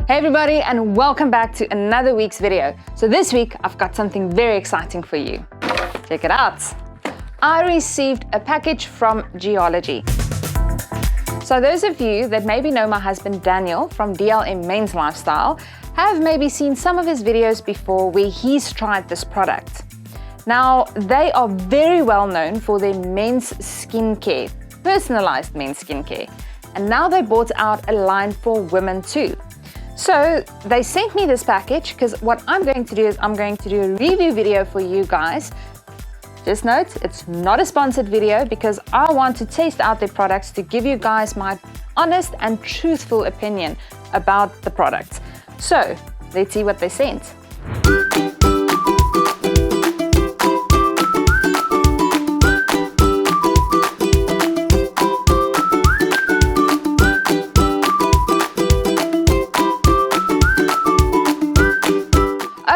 Hey everybody, and welcome back to another week's video. So this week I've got something very exciting for you. Check it out. I received a package from Geologie. So those of you that maybe know my husband Daniel from DLM Men's Lifestyle have maybe seen some of his videos before where he's tried this product. Now, they are very well known for their men's skincare, personalized men's skincare. And now they brought out a line for women too. So they sent me this package because what I'm going to do is I'm going to do a review video for you guys. Just note, it's not a sponsored video because I want to test out their products to give you guys my honest and truthful opinion about the products. So let's see what they sent.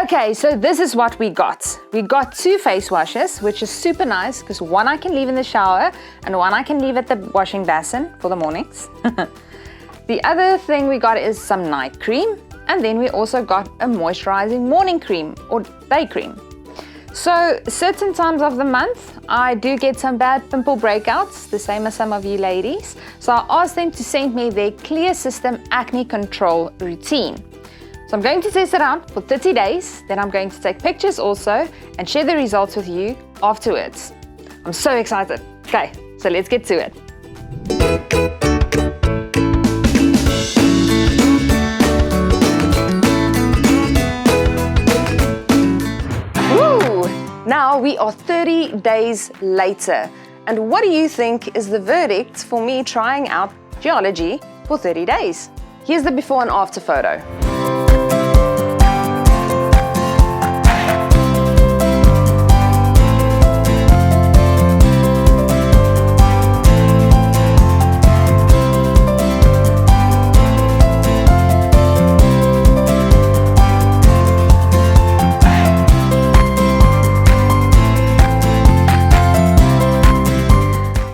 Okay, so this is what we got. We got 2 face washes, which is super nice because one I can leave in the shower and one I can leave at the washing basin for the mornings. The other thing we got is some night cream, and then we also got a moisturizing morning cream or day cream. So certain times of the month, I do get some bad pimple breakouts, the same as some of you ladies. So I asked them to send me their Clear System Acne Control Routine. So I'm going to test it out for 30 days, then I'm going to take pictures also and share the results with you afterwards. I'm so excited. Okay, so let's get to it. Woo! Now we are 30 days later. And what do you think is the verdict for me trying out Geologie for 30 days? Here's the before and after photo.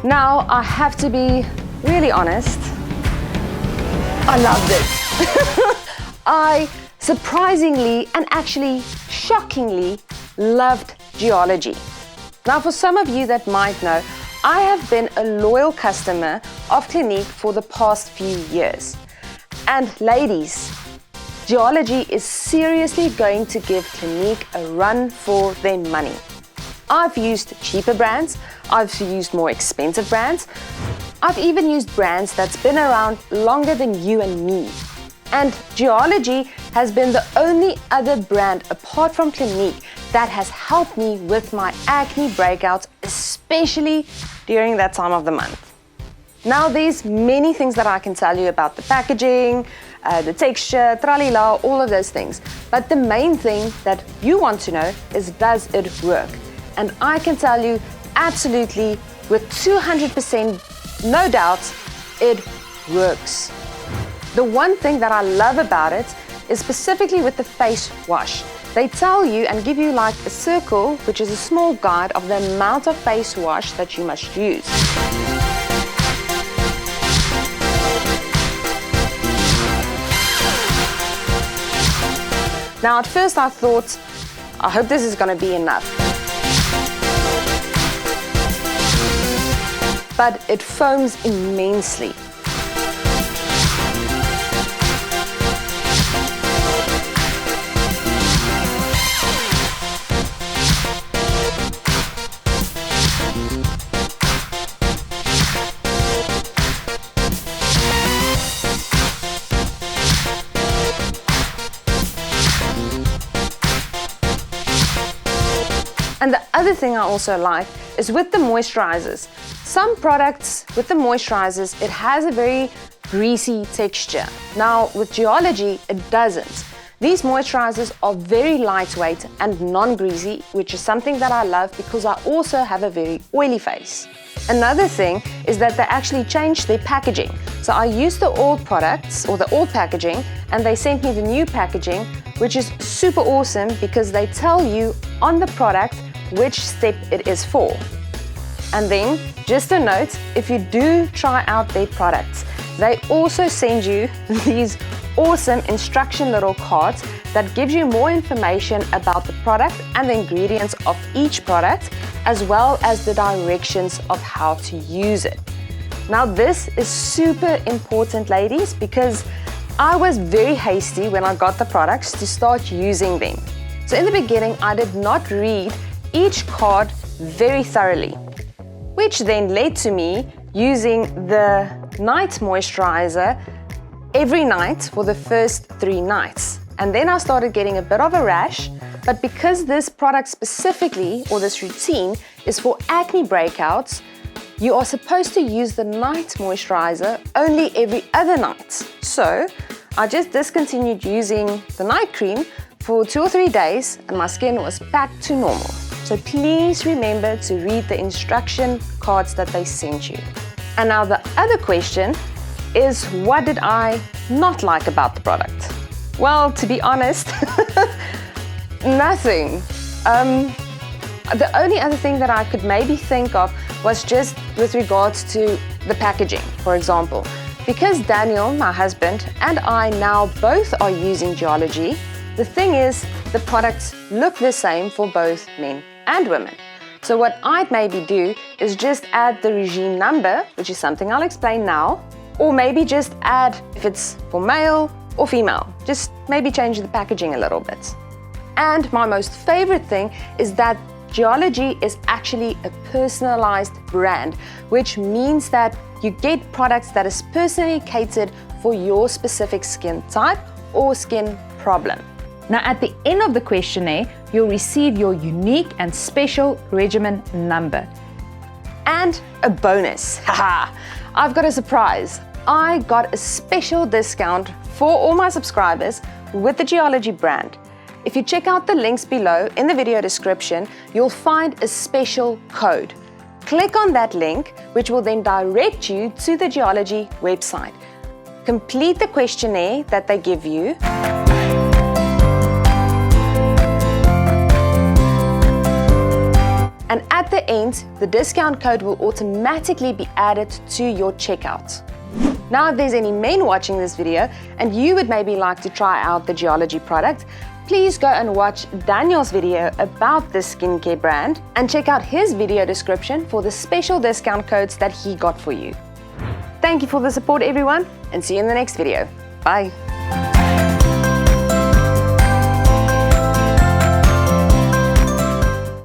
Now, I have to be really honest, I love this. I surprisingly and actually shockingly loved Geologie. Now, for some of you that might know, I have been a loyal customer of Clinique for the past few years. And ladies, Geologie is seriously going to give Clinique a run for their money. I've used cheaper brands, I've used more expensive brands, I've even used brands that's been around longer than you and me. And Geologie has been the only other brand apart from Clinique that has helped me with my acne breakouts, especially during that time of the month. Now there's many things that I can tell you about the packaging, the texture, tralala, all of those things. But the main thing that you want to know is, does it work? And I can tell you absolutely with 200% no doubt, it works. The one thing that I love about it is specifically with the face wash. They tell you and give you like a circle, which is a small guide of the amount of face wash that you must use. Now at first I thought, I hope this is going to be enough. But it foams immensely. And the other thing I also like is with the moisturizers. Some products with the moisturizers, it has a very greasy texture. Now with Geologie, it doesn't. These moisturizers are very lightweight and non-greasy, which is something that I love because I also have a very oily face. Another thing is that they actually changed their packaging. So I used the old products or the old packaging and they sent me the new packaging, which is super awesome because they tell you on the product which step it is for. And then, just a note, if you do try out their products, they also send you these awesome instruction little cards that gives you more information about the product and the ingredients of each product, as well as the directions of how to use it. Now this is super important, ladies, because I was very hasty when I got the products to start using them. So in the beginning, I did not read each card very thoroughly, which then led to me using the night moisturizer every night for the first 3 nights. And then I started getting a bit of a rash, but because this product specifically, or this routine, is for acne breakouts, you are supposed to use the night moisturizer only every other night. So I just discontinued using the night cream for 2 or 3 days and my skin was back to normal. So please remember to read the instruction cards that they sent you. And now the other question is, what did I not like about the product? Well, to be honest, nothing. The only other thing that I could maybe think of was just with regards to the packaging, for example. Because Daniel, my husband, and I now both are using Geologie, the thing is, the products look the same for both men and women. So what I'd maybe do is just add the regime number, which is something I'll explain now, or maybe just add if it's for male or female. Just maybe change the packaging a little bit. And my most favorite thing is that Geologie is actually a personalized brand, which means that you get products that is personally catered for your specific skin type or skin problem. Now at the end of the questionnaire, you'll receive your unique and special regimen number. And a bonus, haha! I've got a surprise. I got a special discount for all my subscribers with the Geologie brand. If you check out the links below in the video description, you'll find a special code. Click on that link, which will then direct you to the Geologie website. Complete the questionnaire that they give you. And at the end, the discount code will automatically be added to your checkout. Now, if there's any men watching this video and you would maybe like to try out the Geologie product, please go and watch Daniel's video about this skincare brand and check out his video description for the special discount codes that he got for you. Thank you for the support, everyone, and see you in the next video. Bye.